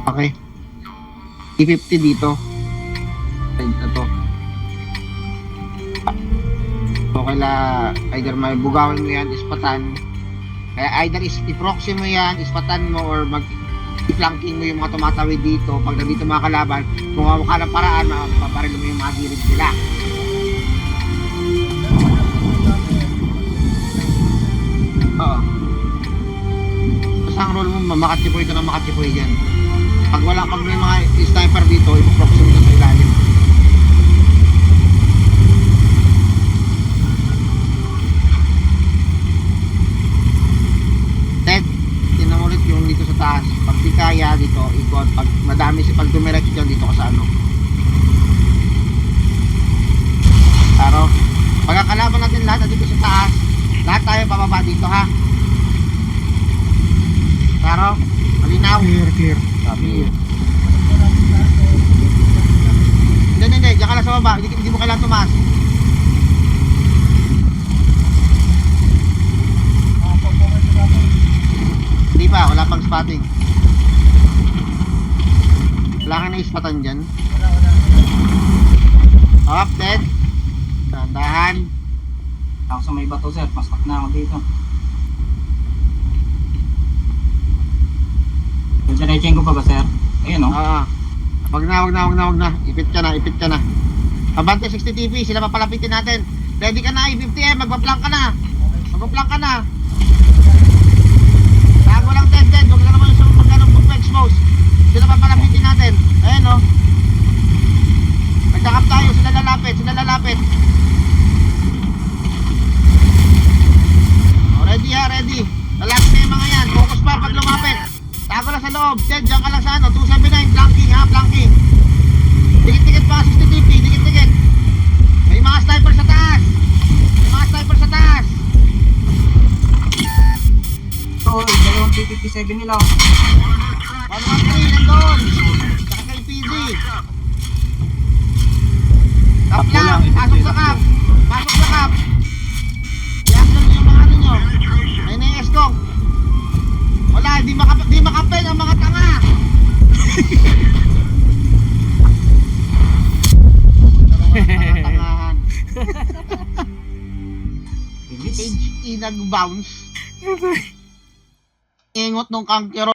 Okay. E50 dito. Side na to. So, kaila either may bugawin mo yan, ispatan. Kaya either i-proxy mo yan, ispatan mo, or i-flanking mo yung mga tumatawid dito. Pag nandito mga kalaban, kung ka ng paraan, mapaparil mo yung mga gilid nila. Oo. Basta ang role mo, makatipoy ka na makatipoy dyan. Pag may mga sniper dito, ipoproxy mo sa ilalim. Ted, tinan mo ulit yung dito sa taas. Pag di kaya dito, ikot. Pag madami pag dumiretso dyan, dito ka sa ano. Pero, pagkakalaban natin lahat dito sa taas, lahat tayo bababa dito, ha? Pero, malinaw. Clear. Sabi. Hindi. Diyan ka lang sa baba. Hindi mo kailangan tumaas. Hindi pa. Wala pang spotting. Wala ka na ispatan dyan. Up, dead. Tandahan. Ako sa may bato, sir. Pastak na ako dito. Diretso ko pa ba, sir? Ayun, no? Wag na. Ipit ka na. Abante 60 TV, sila papalapitin natin. Ready ka na, I-50M, magpa-plank ka na. Tago lang 10-10, huwag ka naman yung mag-expose. Sila papalapitin natin. Ayan, no? Magdakap tayo, sila lalapit. Ready ha, ready. Lalapit na yung mga yan, focus pa pag lumapit. Tago lang sa loob, Ted, dyan ka lang sa ano, 279, flanking. Dikit-dikit pa, 60 TP, dikit-dikit. May mga sniper sa taas. So, dalawang P57 nila. 113, nandun. Saka kay PD. Kap lang, pasok sa kap. I-action nyo yung mga ano nyo. Ayun na yung escong. Wala, di makapel ang mga tanga. Tangahan. Page E nag-bounce. Ingot nung kankero.